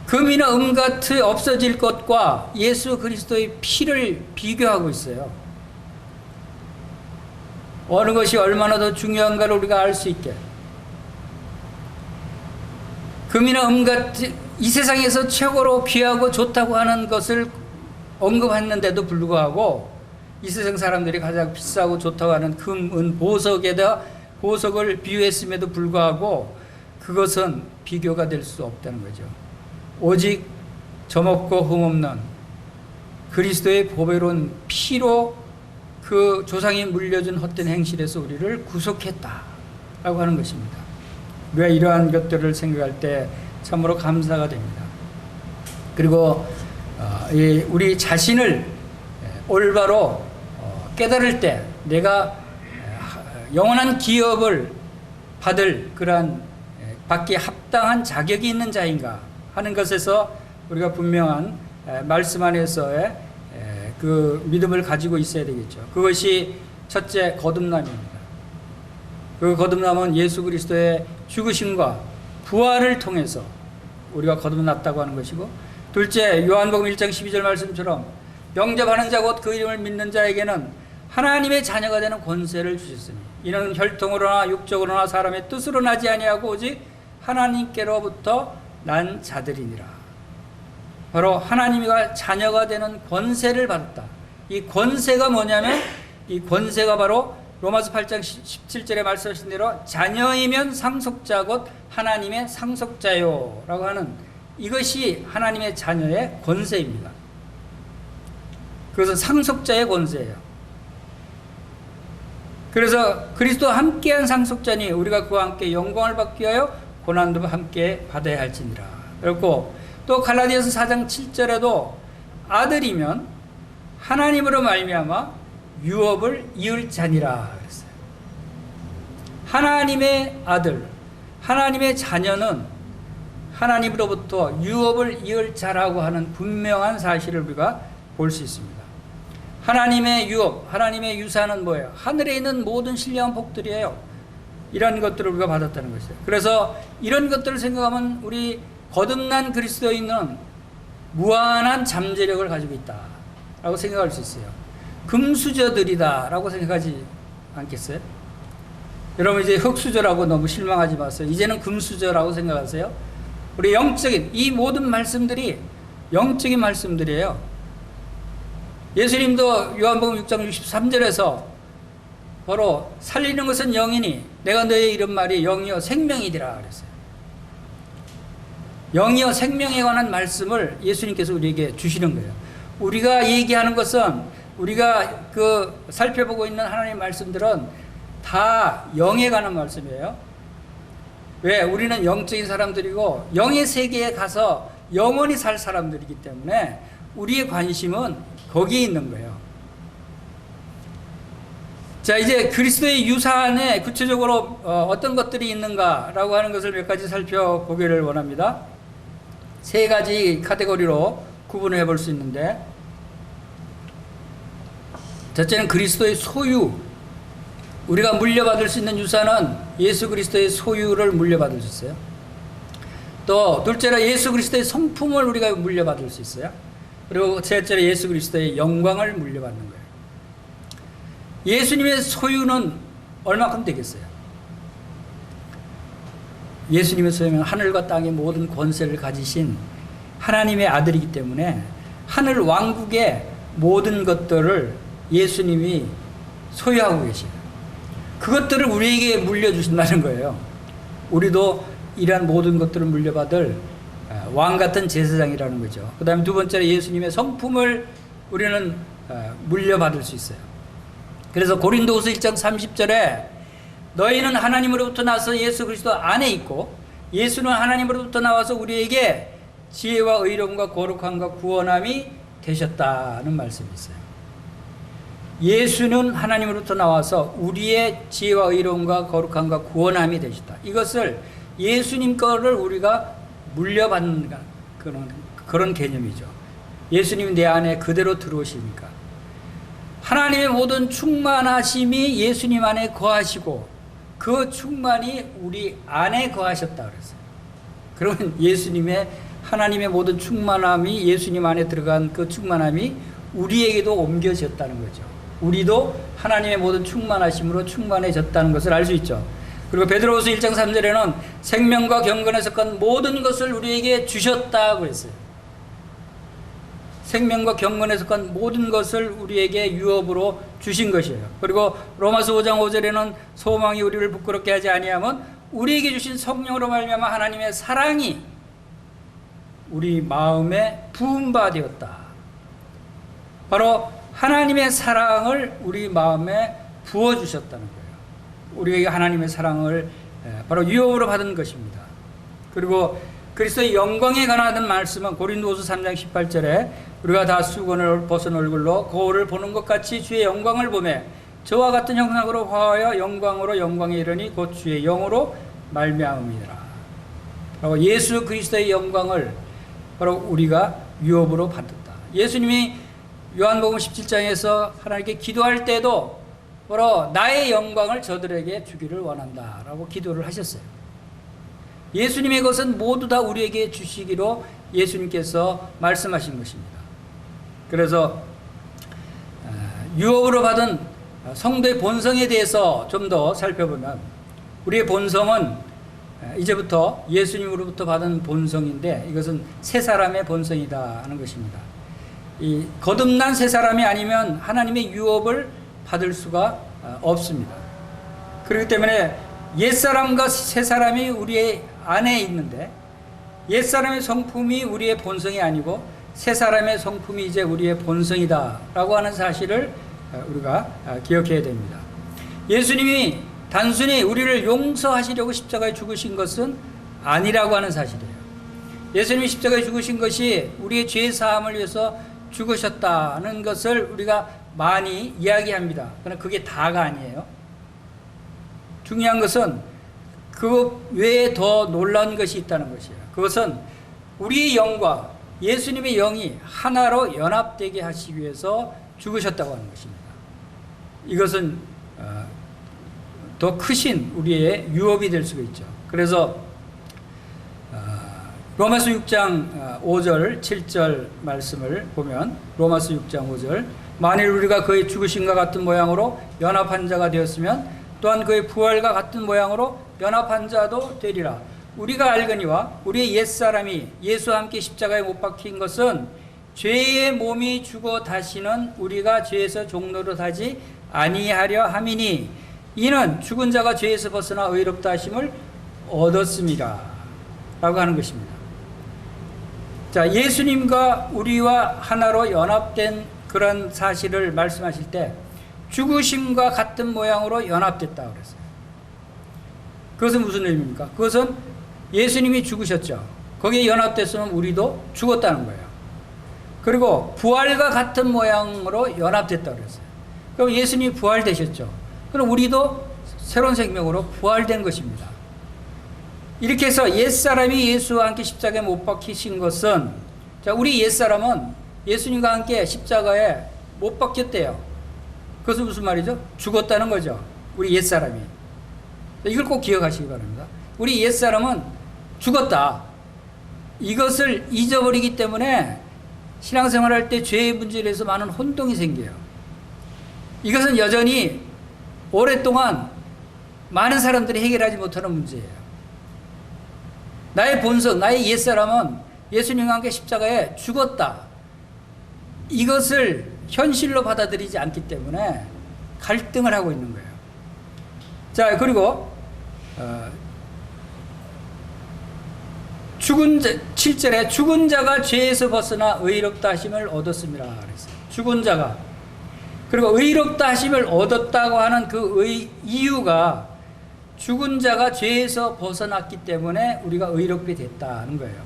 금이나 음같이 없어질 것과 예수 그리스도의 피를 비교하고 있어요. 어느 것이 얼마나 더 중요한가를 우리가 알 수 있게. 금이나 음같이 이 세상에서 최고로 귀하고 좋다고 하는 것을 언급했는데도 불구하고, 이 세상 사람들이 가장 비싸고 좋다고 하는 금, 은, 보석을 비유했음에도 불구하고 그것은 비교가 될 수 없다는 거죠. 오직 점없고 흠없는 그리스도의 보배로운 피로 그 조상이 물려준 헛된 행실에서 우리를 구속했다라고 하는 것입니다. 우리가 이러한 것들을 생각할 때 참으로 감사가 됩니다. 그리고 우리 자신을 올바로 깨달을 때 내가 영원한 기업을 받을 그러한 받기에 합당한 자격이 있는 자인가 하는 것에서 우리가 분명한 말씀 안에서의 그 믿음을 가지고 있어야 되겠죠. 그것이 첫째 거듭남입니다. 그 거듭남은 예수 그리스도의 죽으심과 부활을 통해서 우리가 거듭났다고 하는 것이고, 둘째 요한복음 1장 12절 말씀처럼 영접하는 자 곧 그 이름을 믿는 자에게는 하나님의 자녀가 되는 권세를 주셨으니 이는 혈통으로나 육적으로나 사람의 뜻으로 나지 아니하고 오직 하나님께로부터 난 자들이니라. 바로 하나님과 자녀가 되는 권세를 받았다. 이 권세가 뭐냐면, 이 권세가 바로 로마서 8장 17절에 말씀하신 대로 자녀이면 상속자 곧 하나님의 상속자요 라고 하는, 이것이 하나님의 자녀의 권세입니다. 그것은 상속자의 권세예요. 그래서 그리스도와 함께한 상속자니 우리가 그와 함께 영광을 받기 위하여 고난도 함께 받아야 할지니라. 그리고 또 갈라디아서 4장 7절에도 아들이면 하나님으로 말미암아 유업을 이을 자니라 그랬어요. 하나님의 아들, 하나님의 자녀는 하나님으로부터 유업을 이을 자라고 하는 분명한 사실을 우리가 볼 수 있습니다. 하나님의 유업, 하나님의 유산은 뭐예요? 하늘에 있는 모든 신령한 복들이에요. 이런 것들을 우리가 받았다는 것이에요. 그래서 이런 것들을 생각하면 우리 거듭난 그리스도인은 무한한 잠재력을 가지고 있다라고 생각할 수 있어요. 금수저들이다라고 생각하지 않겠어요? 여러분 이제 흙수저라고 너무 실망하지 마세요. 이제는 금수저라고 생각하세요. 우리 영적인 이 모든 말씀들이 영적인 말씀들이에요. 예수님도 요한복음 6장 63절에서 바로 살리는 것은 영이니 내가 너의 이런 말이 영이요 생명이니라 그랬어요. 영이요 생명에 관한 말씀을 예수님께서 우리에게 주시는 거예요. 우리가 얘기하는 것은, 우리가 그 살펴보고 있는 하나님의 말씀들은 다 영에 관한 말씀이에요. 왜? 우리는 영적인 사람들이고 영의 세계에 가서 영원히 살 사람들이기 때문에 우리의 관심은 거기에 있는 거예요. 자, 이제 그리스도의 유산에 구체적으로 어떤 것들이 있는가라고 하는 것을 몇 가지 살펴보기를 원합니다. 세 가지 카테고리로 구분을 해볼 수 있는데, 첫째는 그리스도의 소유. 우리가 물려받을 수 있는 유산은 예수 그리스도의 소유를 물려받을 수 있어요. 또 둘째로 예수 그리스도의 성품을 우리가 물려받을 수 있어요. 그리고 셋째로 예수 그리스도의 영광을 물려받는 거예요. 예수님의 소유는 얼마큼 되겠어요? 예수님의 소유는 하늘과 땅의 모든 권세를 가지신 하나님의 아들이기 때문에 하늘 왕국의 모든 것들을 예수님이 소유하고 계시요. 그것들을 우리에게 물려주신다는 거예요. 우리도 이러한 모든 것들을 물려받을 왕 같은 제사장이라는 거죠. 그 다음에 두 번째로 예수님의 성품을 우리는 물려받을 수 있어요. 그래서 고린도후서 1장 30절에 너희는 하나님으로부터 나서 예수 그리스도 안에 있고 예수는 하나님으로부터 나와서 우리에게 지혜와 의로움과 거룩함과 구원함이 되셨다는 말씀이 있어요. 예수는 하나님으로부터 나와서 우리의 지혜와 의로움과 거룩함과 구원함이 되시다. 이것을 예수님 거를 우리가 물려받는 그런 개념이죠. 예수님이 내 안에 그대로 들어오시니까. 하나님의 모든 충만하심이 예수님 안에 거하시고 그 충만이 우리 안에 거하셨다 그랬어요. 그러면 하나님의 모든 충만함이 예수님 안에 들어간 그 충만함이 우리에게도 옮겨졌다는 거죠. 우리도 하나님의 모든 충만하심으로 충만해졌다는 것을 알 수 있죠. 그리고 베드로후서 1장 3절에는 생명과 경건에 속한 모든 것을 우리에게 주셨다고 그랬어요. 생명과 경건에 속한 모든 것을 우리에게 유업으로 주신 것이에요. 그리고 로마서 5장 5절에는 소망이 우리를 부끄럽게 하지 아니하면 우리에게 주신 성령으로 말미암아 하나님의 사랑이 우리 마음에 부은 바 되었다. 바로 하나님의 사랑을 우리 마음에 부어주셨다는 거예요. 우리에게 하나님의 사랑을 바로 유업으로 받은 것입니다. 그리고 그리스도의 영광에 관한 말씀은 고린도후서 3장 18절에 우리가 다 수건을 벗은 얼굴로 거울을 보는 것 같이 주의 영광을 보며 저와 같은 형상으로 화하여 영광으로 영광에 이르니 곧 주의 영으로 말미암음이니라. 바로 예수 그리스도의 영광을 바로 우리가 유업으로 받았다. 예수님이 요한복음 17장에서 하나님께 기도할 때도 바로 나의 영광을 저들에게 주기를 원한다라고 기도를 하셨어요. 예수님의 것은 모두 다 우리에게 주시기로 예수님께서 말씀하신 것입니다. 그래서 유업으로 받은 성도의 본성에 대해서 좀 더 살펴보면 우리의 본성은 이제부터 예수님으로부터 받은 본성인데 이것은 새 사람의 본성이다 하는 것입니다. 이 거듭난 새 사람이 아니면 하나님의 유업을 받을 수가 없습니다. 그렇기 때문에 옛사람과 새사람이 우리 안에 있는데 옛사람의 성품이 우리의 본성이 아니고 새사람의 성품이 이제 우리의 본성이다 라고 하는 사실을 우리가 기억해야 됩니다. 예수님이 단순히 우리를 용서하시려고 십자가에 죽으신 것은 아니라고 하는 사실이에요. 예수님이 십자가에 죽으신 것이 우리의 죄 사함을 위해서 죽으셨다는 것을 우리가 많이 이야기합니다. 그러나 그게 다가 아니에요. 중요한 것은 그 외에 더 놀라운 것이 있다는 것이에요. 그것은 우리의 영과 예수님의 영이 하나로 연합되게 하시기 위해서 죽으셨다고 하는 것입니다. 이것은 더 크신 우리의 유업이 될 수가 있죠. 그래서 로마서 6장 5절 7절 말씀을 보면 로마서 6장 5절 만일 우리가 그의 죽으심과 같은 모양으로 연합한 자가 되었으면 또한 그의 부활과 같은 모양으로 연합한 자도 되리라. 우리가 알거니와 우리의 옛사람이 예수와 함께 십자가에 못 박힌 것은 죄의 몸이 죽어 다시는 우리가 죄에서 종노릇하지 아니하려 함이니 이는 죽은 자가 죄에서 벗어나 의롭다 하심을 얻었습니다 라고 하는 것입니다. 자, 예수님과 우리와 하나로 연합된 그런 사실을 말씀하실 때 죽으심과 같은 모양으로 연합됐다고 그랬어요. 그것은 무슨 의미입니까? 그것은 예수님이 죽으셨죠. 거기에 연합됐으면 우리도 죽었다는 거예요. 그리고 부활과 같은 모양으로 연합됐다고 그랬어요. 그럼 예수님이 부활되셨죠. 그럼 우리도 새로운 생명으로 부활된 것입니다. 이렇게 해서 옛사람이 예수와 함께 십자가에 못 박히신 것은 자, 우리 옛사람은 예수님과 함께 십자가에 못 박혔대요. 그것은 무슨 말이죠? 죽었다는 거죠. 우리 옛사람이. 이걸 꼭 기억하시기 바랍니다. 우리 옛사람은 죽었다. 이것을 잊어버리기 때문에 신앙생활할 때 죄의 문제에 대해서 많은 혼동이 생겨요. 이것은 여전히 오랫동안 많은 사람들이 해결하지 못하는 문제예요. 나의 본성, 나의 옛사람은 예수님과 함께 십자가에 죽었다. 이것을 현실로 받아들이지 않기 때문에 갈등을 하고 있는 거예요. 자, 그리고 7절에 죽은 자가 죄에서 벗어나 의롭다 하심을 얻었습니다 그랬어요. 죽은 자가. 그리고 의롭다 하심을 얻었다고 하는 그 이유가 죽은 자가 죄에서 벗어났기 때문에 우리가 의롭게 됐다는 거예요.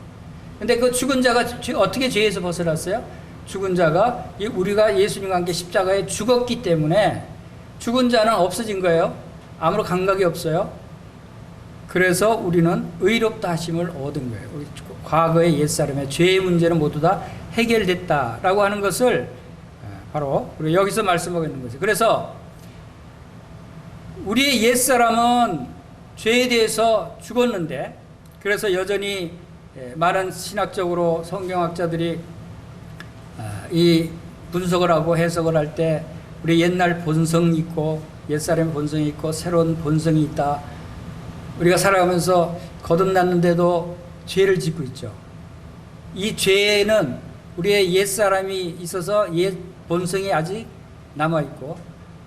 근데 그 죽은 자가 어떻게 죄에서 벗어났어요? 죽은 자가 우리가 예수님과 함께 십자가에 죽었기 때문에 죽은 자는 없어진 거예요. 아무런 감각이 없어요. 그래서 우리는 의롭다 하심을 얻은 거예요. 과거의 옛사람의 죄의 문제는 모두 다 해결됐다라고 하는 것을 바로 여기서 말씀하고 있는 거죠. 그래서 우리의 옛사람은 죄에 대해서 죽었는데, 그래서 여전히 많은 신학적으로 성경학자들이 이 분석을 하고 해석을 할 때 우리 옛날 본성이 있고 옛사람의 본성이 있고 새로운 본성이 있다. 우리가 살아가면서 거듭났는데도 죄를 짓고 있죠. 이 죄는 우리의 옛사람이 있어서 옛 본성이 아직 남아있고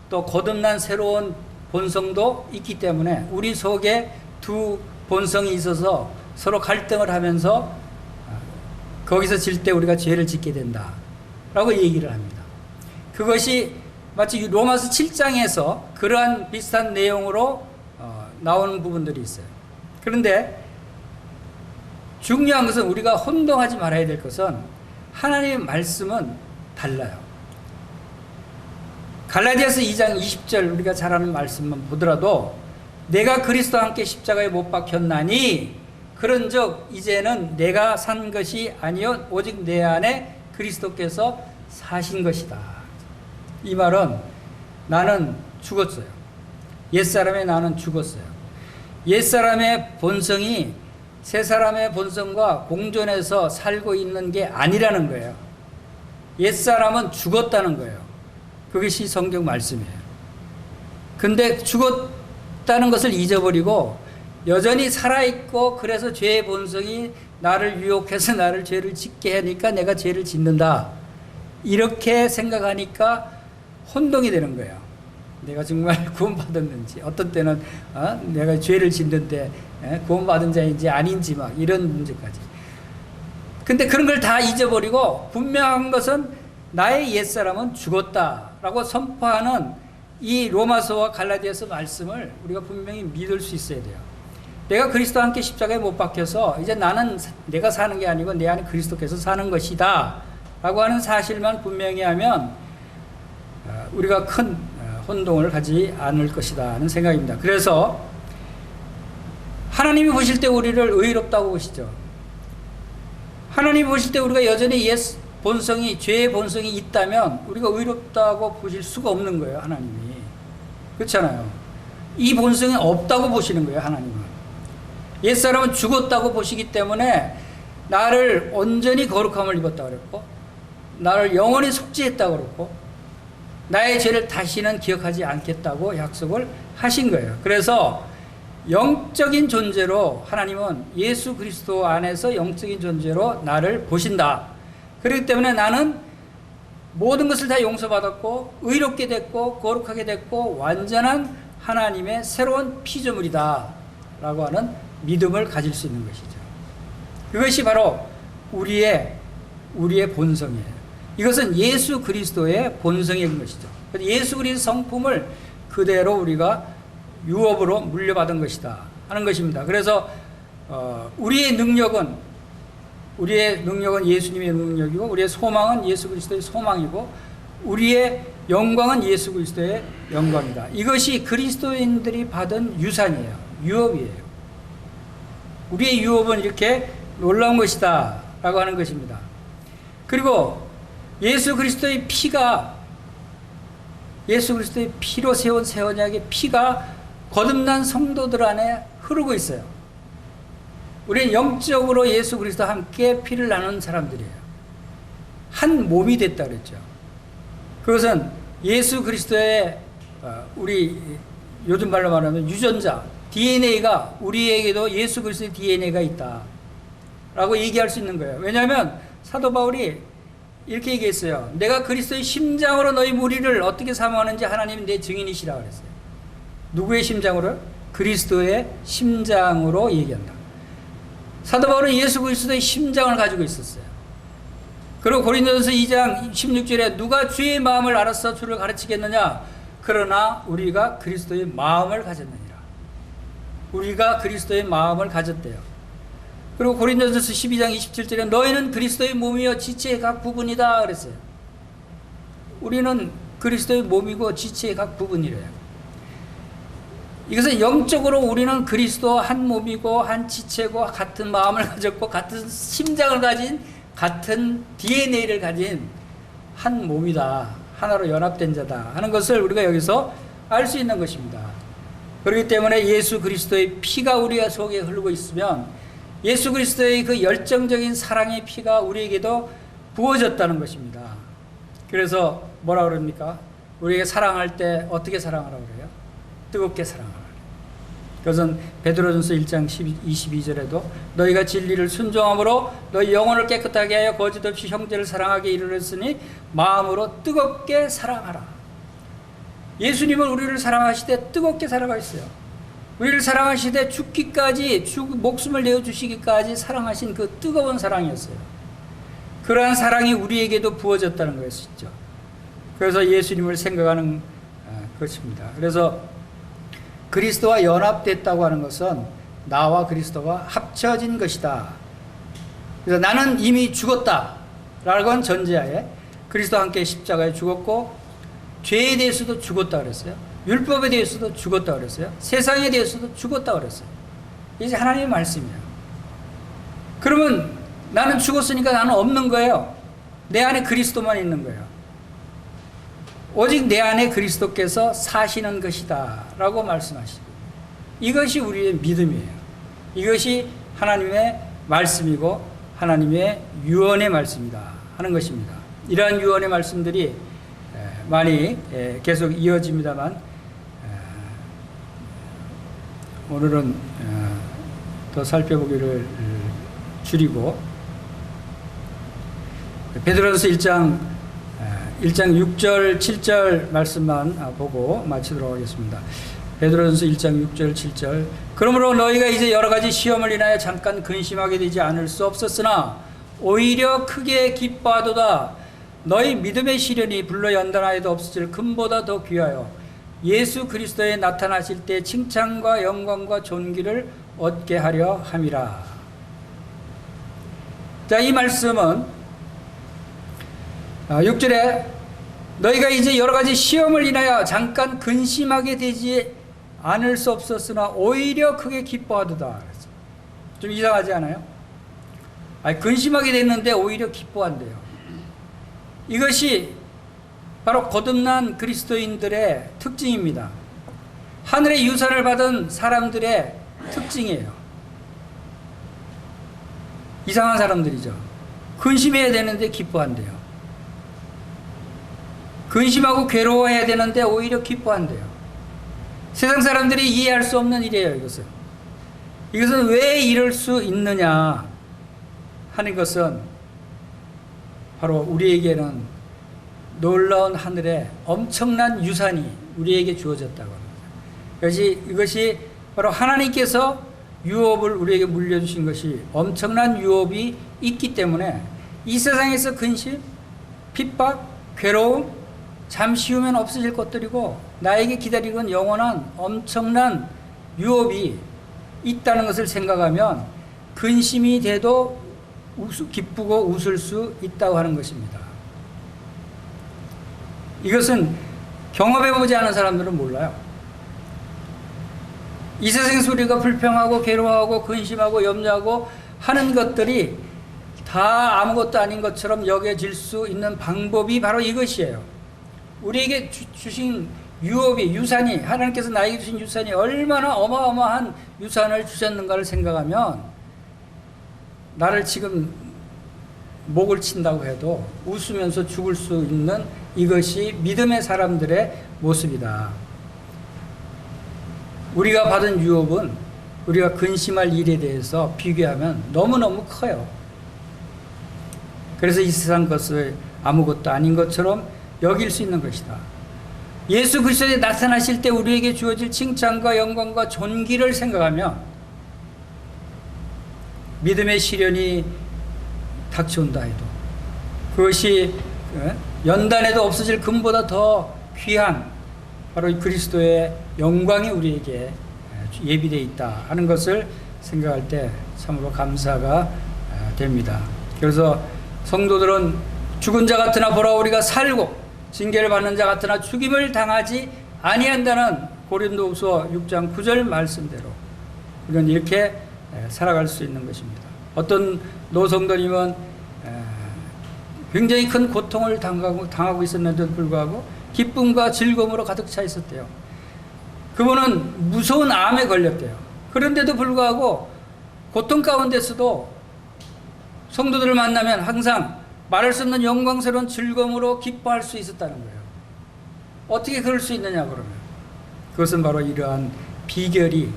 또 거듭난 새로운 본성도 있기 때문에 우리 속에 두 본성이 있어서 서로 갈등을 하면서 거기서 질 때 우리가 죄를 짓게 된다 라고 얘기를 합니다. 그것이 마치 로마서 7장에서 그러한 비슷한 내용으로 나오는 부분들이 있어요. 그런데 중요한 것은 우리가 혼동하지 말아야 될 것은 하나님의 말씀은 달라요. 갈라디아서 2장 20절 우리가 잘 아는 말씀만 보더라도 내가 그리스도와 함께 십자가에 못 박혔나니 그런즉 이제는 내가 산 것이 아니요 오직 내 안에 그리스도께서 사신 것이다. 이 말은 나는 죽었어요. 옛사람의 나는 죽었어요. 옛사람의 본성이 새사람의 본성과 공존해서 살고 있는 게 아니라는 거예요. 옛사람은 죽었다는 거예요. 그것이 성경 말씀이에요. 근데 죽었다는 것을 잊어버리고 여전히 살아있고 그래서 죄의 본성이 나를 유혹해서 나를 죄를 짓게 하니까 내가 죄를 짓는다. 이렇게 생각하니까 혼동이 되는 거예요. 내가 정말 구원받았는지, 어떤 때는 내가 죄를 짓는데 구원받은 자인지 아닌지 막 이런 문제까지. 근데 그런 걸 다 잊어버리고 분명한 것은 나의 옛사람은 죽었다라고 선포하는 이 로마서와 갈라디아서 말씀을 우리가 분명히 믿을 수 있어야 돼요. 내가 그리스도와 함께 십자가에 못 박혀서 이제 나는 내가 사는 게 아니고 내 안에 그리스도께서 사는 것이다 라고 하는 사실만 분명히 하면 우리가 큰 혼동을 가지 않을 것이다 하는 생각입니다. 그래서 하나님이 보실 때 우리를 의롭다고 보시죠. 하나님이 보실 때 우리가 여전히 옛 본성이, 죄의 본성이 있다면 우리가 의롭다고 보실 수가 없는 거예요. 하나님이. 그렇잖아요. 이 본성이 없다고 보시는 거예요. 하나님은. 옛사람은 죽었다고 보시기 때문에 나를 온전히 거룩함을 입었다고 그랬고 나를 영원히 속죄했다고 그랬고 나의 죄를 다시는 기억하지 않겠다고 약속을 하신 거예요. 그래서 영적인 존재로 하나님은 예수 그리스도 안에서 영적인 존재로 나를 보신다. 그렇기 때문에 나는 모든 것을 다 용서받았고 의롭게 됐고 거룩하게 됐고 완전한 하나님의 새로운 피조물이다 라고 하는 믿음을 가질 수 있는 것이죠. 그것이 바로 우리의 본성이에요. 이것은 예수 그리스도의 본성인 것이죠. 예수 그리스도 성품을 그대로 우리가 유업으로 물려받은 것이다 하는 것입니다. 그래서 우리의 능력은 예수님의 능력이고 우리의 소망은 예수 그리스도의 소망이고 우리의 영광은 예수 그리스도의 영광이다. 이것이 그리스도인들이 받은 유산이에요. 유업이에요. 우리의 유업은 이렇게 놀라운 것이다 라고 하는 것입니다. 그리고 예수 그리스도의 피로 세운 새 언약의 피가 거듭난 성도들 안에 흐르고 있어요. 우리는 영적으로 예수 그리스도와 함께 피를 나눈 사람들이에요. 한 몸이 됐다 그랬죠. 그것은 예수 그리스도의 우리 요즘 말로 말하면 유전자 DNA가 우리에게도 예수 그리스도의 DNA가 있다 라고 얘기할 수 있는 거예요. 왜냐하면 사도 바울이 이렇게 얘기했어요. 내가 그리스도의 심장으로 너희 무리를 어떻게 사모하는지 하나님은 내 증인이시라 그랬어요. 누구의 심장으로요? 그리스도의 심장으로 얘기한다. 사도 바울은 예수 그리스도의 심장을 가지고 있었어요. 그리고 고린도전서 2장 16절에 누가 주의 마음을 알아서 주를 가르치겠느냐? 그러나 우리가 그리스도의 마음을 가졌느니라. 우리가 그리스도의 마음을 가졌대요. 그리고 고린도전서 12장 27절에 너희는 그리스도의 몸이요 지체의 각 부분이다 그랬어요. 우리는 그리스도의 몸이고 지체의 각 부분이래요. 이것은 영적으로 우리는 그리스도와 한 몸이고 한 지체고 같은 마음을 가졌고 같은 심장을 가진 같은 DNA를 가진 한 몸이다. 하나로 연합된 자다 하는 것을 우리가 여기서 알 수 있는 것입니다. 그렇기 때문에 예수 그리스도의 피가 우리 속에 흐르고 있으면 예수 그리스도의 그 열정적인 사랑의 피가 우리에게도 부어졌다는 것입니다. 그래서 뭐라 그럽니까? 우리에게 사랑할 때 어떻게 사랑하라고 그래요? 뜨겁게 사랑하라. 그것은 베드로전서 1장 22절에도 너희가 진리를 순종함으로 너희 영혼을 깨끗하게 하여 거짓 없이 형제를 사랑하게 이르렀으니 마음으로 뜨겁게 사랑하라. 예수님은 우리를 사랑하시되 뜨겁게 사랑하셨어요. 우리를 사랑하시되 죽기까지 목숨을 내어주시기까지 사랑하신 그 뜨거운 사랑이었어요. 그러한 사랑이 우리에게도 부어졌다는 것이죠. 그래서 예수님을 생각하는 것입니다. 그래서 그리스도와 연합됐다고 하는 것은 나와 그리스도가 합쳐진 것이다. 그래서 나는 이미 죽었다라는 전제하에 그리스도와 함께 십자가에 죽었고 죄에 대해서도 죽었다 그랬어요. 율법에 대해서도 죽었다 그랬어요. 세상에 대해서도 죽었다 그랬어요. 이제 하나님의 말씀이에요. 그러면 나는 죽었으니까 나는 없는 거예요. 내 안에 그리스도만 있는 거예요. 오직 내 안에 그리스도께서 사시는 것이다 라고 말씀하시고, 이것이 우리의 믿음이에요. 이것이 하나님의 말씀이고 하나님의 유언의 말씀이다 하는 것입니다. 이러한 유언의 말씀들이 많이 계속 이어집니다만 오늘은 더 살펴보기를 줄이고 베드로전서 1장 6절 7절 말씀만 보고 마치도록 하겠습니다. 베드로전서 1장 6절 7절 그러므로 너희가 이제 여러 가지 시험을 인하여 잠깐 근심하게 되지 않을 수 없었으나 오히려 크게 기뻐하도다. 너희 믿음의 시련이 불로 연단하여도 없어질 금보다 더 귀하여 예수 그리스도에 나타나실 때 칭찬과 영광과 존귀를 얻게 하려 함이라. 자, 이 말씀은 6절에 너희가 이제 여러 가지 시험을 인하여 잠깐 근심하게 되지 않을 수 없었으나 오히려 크게 기뻐하도다. 좀 이상하지 않아요? 근심하게 됐는데 오히려 기뻐한대요. 이것이 바로 거듭난 그리스도인들의 특징입니다. 하늘의 유산을 받은 사람들의 특징이에요. 이상한 사람들이죠. 근심해야 되는데 기뻐한대요. 근심하고 괴로워해야 되는데 오히려 기뻐한대요. 세상 사람들이 이해할 수 없는 일이에요. 이것은 왜 이럴 수 있느냐 하는 것은 바로 우리에게는 놀라운 하늘의 엄청난 유산이 우리에게 주어졌다고 합니다. 이것이 바로 하나님께서 유업을 우리에게 물려주신 것이 엄청난 유업이 있기 때문에 이 세상에서 근심, 핍박, 괴로움 잠시 후면 없어질 것들이고 나에게 기다리고 있는 영원한 엄청난 유업이 있다는 것을 생각하면 근심이 돼도 기쁘고 웃을 수 있다고 하는 것입니다. 이것은 경험해보지 않은 사람들은 몰라요. 이 세상에서 우리가 불평하고 괴로워하고 근심하고 염려하고 하는 것들이 다 아무것도 아닌 것처럼 여겨질 수 있는 방법이 바로 이것이에요. 우리에게 주신 유업이, 유산이, 하나님께서 나에게 주신 유산이 얼마나 어마어마한 유산을 주셨는가를 생각하면 나를 지금 목을 친다고 해도 웃으면서 죽을 수 있는 이것이 믿음의 사람들의 모습이다. 우리가 받은 유업은 우리가 근심할 일에 대해서 비교하면 너무너무 커요. 그래서 이 세상 것을 아무것도 아닌 것처럼 여길 수 있는 것이다. 예수 그리스도에 나타나실 때 우리에게 주어질 칭찬과 영광과 존귀를 생각하면 믿음의 시련이 닥쳐온다 해도 그것이 연단에도 없어질 금보다 더 귀한 바로 그리스도의 영광이 우리에게 예비되어 있다 하는 것을 생각할 때 참으로 감사가 됩니다. 그래서 성도들은 죽은 자 같으나 보라 우리가 살고 징계를 받는 자 같으나 죽임을 당하지 아니한다는 고린도후서 6장 9절 말씀대로 우리는 이렇게 살아갈 수 있는 것입니다. 어떤 노성도님은 굉장히 큰 고통을 당하고 있었는데도 불구하고 기쁨과 즐거움으로 가득 차 있었대요. 그분은 무서운 암에 걸렸대요. 그런데도 불구하고 고통 가운데서도 성도들을 만나면 항상 말할 수 없는 영광스러운 즐거움으로 기뻐할 수 있었다는 거예요. 어떻게 그럴 수 있느냐 그러면 그것은 바로 이러한 비결이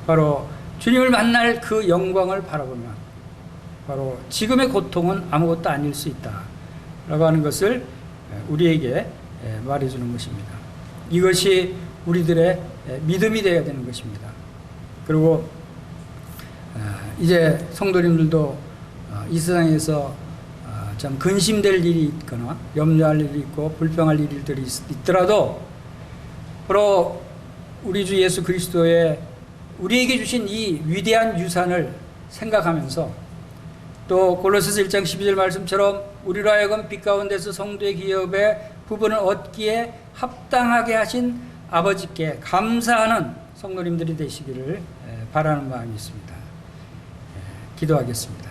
바로 주님을 만날 그 영광을 바라보면 바로 지금의 고통은 아무것도 아닐 수 있다 라고 하는 것을 우리에게 말해주는 것입니다. 이것이 우리들의 믿음이 되어야 되는 것입니다. 그리고 이제 성도님들도 이 세상에서 참 근심될 일이 있거나 염려할 일이 있고 불평할 일들이 있더라도 바로 우리 주 예수 그리스도의 우리에게 주신 이 위대한 유산을 생각하면서 또 골로새서 1장 12절 말씀처럼 우리로 하여금 빛 가운데서 성도의 기업의 부분을 얻기에 합당하게 하신 아버지께 감사하는 성도님들이 되시기를 바라는 마음이 있습니다. 기도하겠습니다.